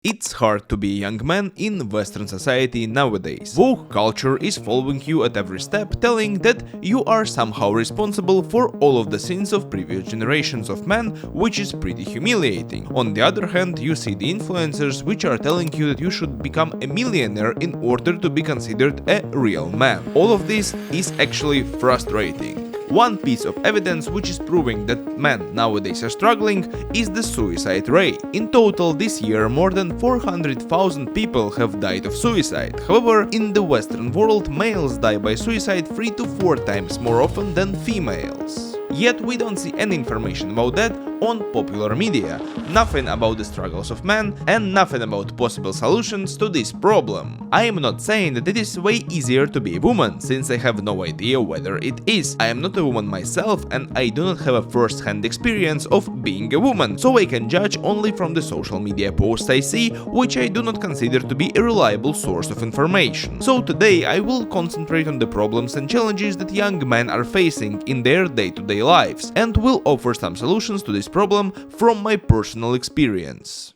It's hard to be a young man in Western society nowadays. Woke culture is following you at every step, telling that you are somehow responsible for all of the sins of previous generations of men, which is pretty humiliating. On the other hand, you see the influencers which are telling you that you should become a millionaire in order to be considered a real man. All of this is actually frustrating. One piece of evidence which is proving that men nowadays are struggling is the suicide rate. In total this year more than 400,000 people have died of suicide. However, in the Western world, males die by suicide 3 to 4 times more often than females. Yet we don't see any information about that on popular media, nothing about the struggles of men, and nothing about possible solutions to this problem. I am not saying that it is way easier to be a woman, since I have no idea whether it is. I am not a woman myself, and I do not have a first-hand experience of being a woman, so I can judge only from the social media posts I see, which I do not consider to be a reliable source of information. So today I will concentrate on the problems and challenges that young men are facing in their day-to-day lives, and will offer some solutions to this problem from my personal experience.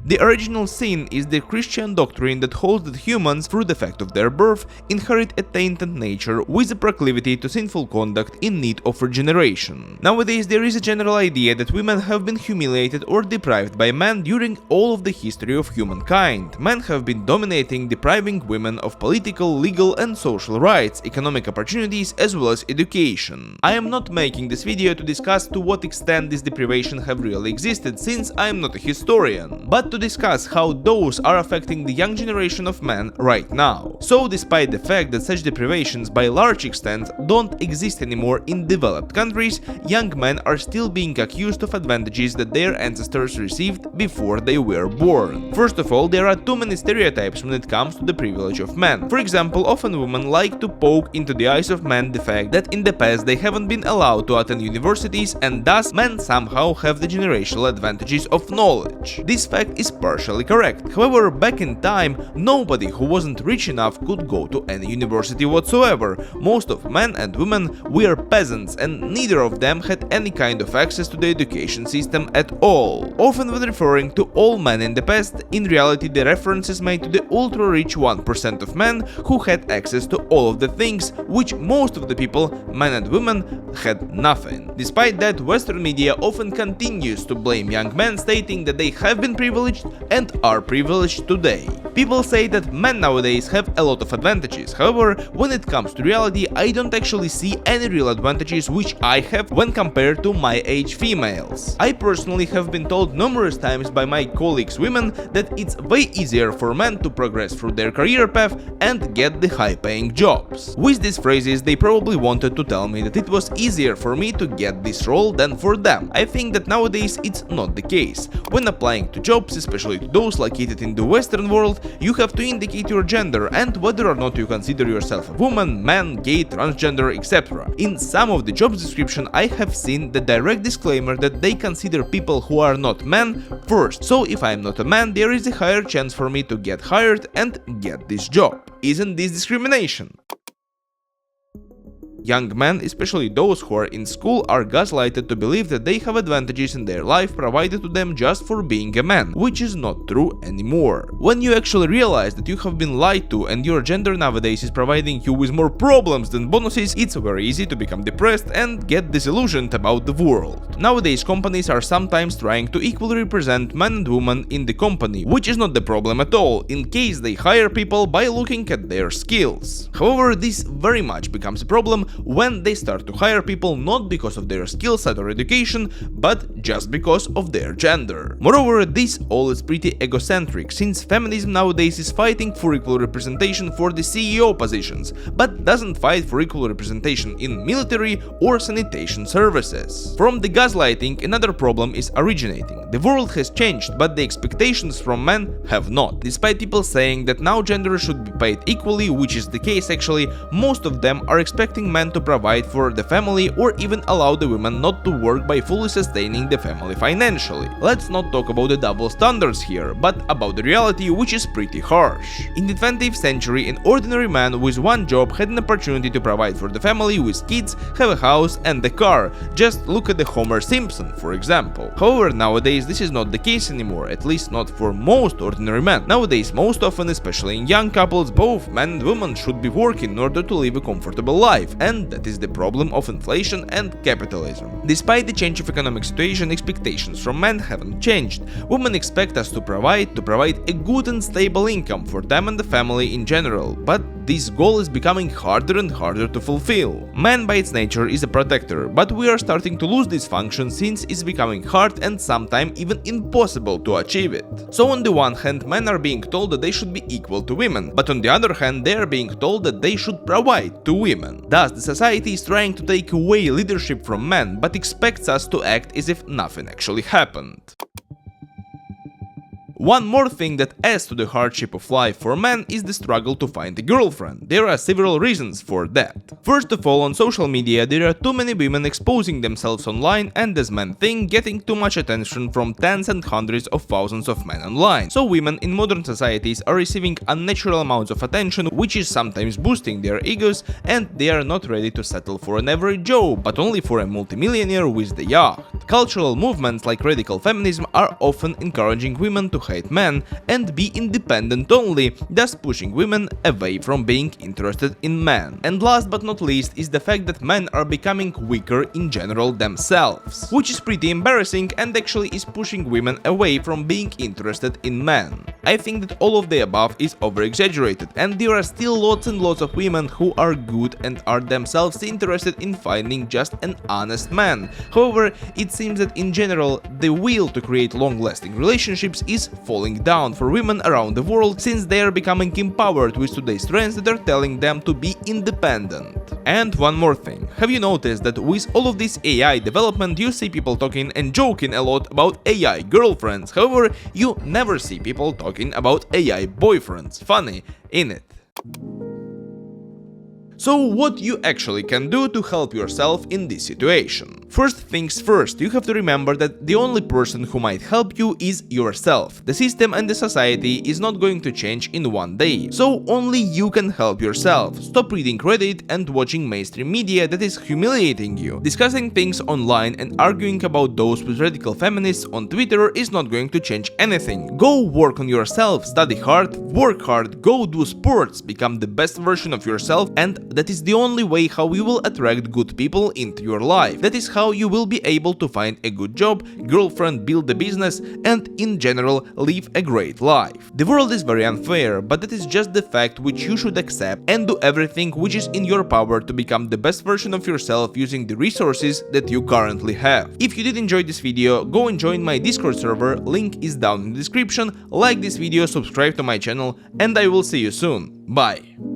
The original sin is the Christian doctrine that holds that humans, through the fact of their birth, inherit a tainted nature with a proclivity to sinful conduct in need of regeneration. Nowadays there is a general idea that women have been humiliated or deprived by men during all of the history of humankind. Men have been dominating, depriving women of political, legal and social rights, economic opportunities as well as education. I am not making this video to discuss to what extent this deprivation have really existed, since I am not a historian, but to discuss how those are affecting the young generation of men right now. So despite the fact that such deprivations by large extent don't exist anymore in developed countries, young men are still being accused of advantages that their ancestors received before they were born. First of all, there are too many stereotypes when it comes to the privilege of men. For example, often women like to poke into the eyes of men the fact that in the past they haven't been allowed to attend universities, and thus men somehow have the generational advantages of knowledge. This fact is partially correct. However, back in time, nobody who wasn't rich enough could go to any university whatsoever. Most of men and women were peasants, and neither of them had any kind of access to the education system at all. Often when referring to all men in the past, in reality the reference is made to the ultra-rich 1% of men who had access to all of the things, which most of the people, men and women, had nothing. Despite that, Western media often continues to blame young men, stating that they have been privileged and are privileged today. People say that men nowadays have a lot of advantages. However, when it comes to reality, I don't actually see any real advantages which I have when compared to my age females. I personally have been told numerous times by my colleagues women that it's way easier for men to progress through their career path and get the high-paying jobs. With these phrases, they probably wanted to tell me that it was easier for me to get this role than for them. I think that nowadays it's not the case. When applying to jobs, especially to those located in the Western world, you have to indicate your gender and whether or not you consider yourself a woman, man, gay, transgender, etc. In some of the job description I have seen the direct disclaimer that they consider people who are not men first, so if I am not a man, there is a higher chance for me to get hired and get this job. Isn't this discrimination? Young men, especially those who are in school, are gaslighted to believe that they have advantages in their life provided to them just for being a man, which is not true anymore. When you actually realize that you have been lied to and your gender nowadays is providing you with more problems than bonuses, it's very easy to become depressed and get disillusioned about the world. Nowadays companies are sometimes trying to equally represent men and women in the company, which is not the problem at all, in case they hire people by looking at their skills. However, this very much becomes a problem when they start to hire people not because of their skill set or education, but just because of their gender. Moreover, this all is pretty egocentric, since feminism nowadays is fighting for equal representation for the CEO positions, but doesn't fight for equal representation in military or sanitation services. From the gaslighting, another problem is originating. The world has changed, but the expectations from men have not. Despite people saying that now gender should be paid equally, which is the case actually, most of them are expecting men men to provide for the family or even allow the women not to work by fully sustaining the family financially. Let's not talk about the double standards here, but about the reality, which is pretty harsh. In the 20th century, an ordinary man with one job had an opportunity to provide for the family with kids, have a house and a car. Just look at the Homer Simpson, for example. However, nowadays this is not the case anymore, at least not for most ordinary men. Nowadays, most often, especially in young couples, both men and women should be working in order to live a comfortable life, and that is the problem of inflation and capitalism. Despite the change of economic situation, expectations from men haven't changed. Women expect us to provide a good and stable income for them and the family in general, but this goal is becoming harder and harder to fulfill. Man by its nature is a protector, but we are starting to lose this function since it's becoming hard and sometimes even impossible to achieve it. So on the one hand, men are being told that they should be equal to women, but on the other hand, they are being told that they should provide to women. Thus, the society is trying to take away leadership from men, but expects us to act as if nothing actually happened. One more thing that adds to the hardship of life for men is the struggle to find a girlfriend. There are several reasons for that. First of all, on social media there are too many women exposing themselves online, and as men think, getting too much attention from tens and hundreds of thousands of men online. So women in modern societies are receiving unnatural amounts of attention, which is sometimes boosting their egos, and they are not ready to settle for an average Joe, but only for a multimillionaire with the yacht. Cultural movements like radical feminism are often encouraging women to hate men and be independent only, thus pushing women away from being interested in men. And last but not least is the fact that men are becoming weaker in general themselves, which is pretty embarrassing and actually is pushing women away from being interested in men. I think that all of the above is over-exaggerated, and there are still lots and lots of women who are good and are themselves interested in finding just an honest man. However, it seems that in general the will to create long-lasting relationships is falling down for women around the world, since they are becoming empowered with today's trends that are telling them to be independent. And one more thing, have you noticed that with all of this AI development you see people talking and joking a lot about AI girlfriends, however you never see people talking about AI boyfriends. Funny, innit? So what you actually can do to help yourself in this situation? First things first, you have to remember that the only person who might help you is yourself. The system and the society is not going to change in one day, so only you can help yourself. Stop reading Reddit and watching mainstream media that is humiliating you. Discussing things online and arguing about those with radical feminists on Twitter is not going to change anything. Go work on yourself, study hard, work hard, go do sports, become the best version of yourself, and that is the only way how you will attract good people into your life. That is how you will be able to find a good job, girlfriend, build a business, and in general live a great life. The world is very unfair, but that is just the fact which you should accept and do everything which is in your power to become the best version of yourself using the resources that you currently have. If you did enjoy this video, go and join my Discord server, link is down in the description, like this video, subscribe to my channel, and I will see you soon. Bye!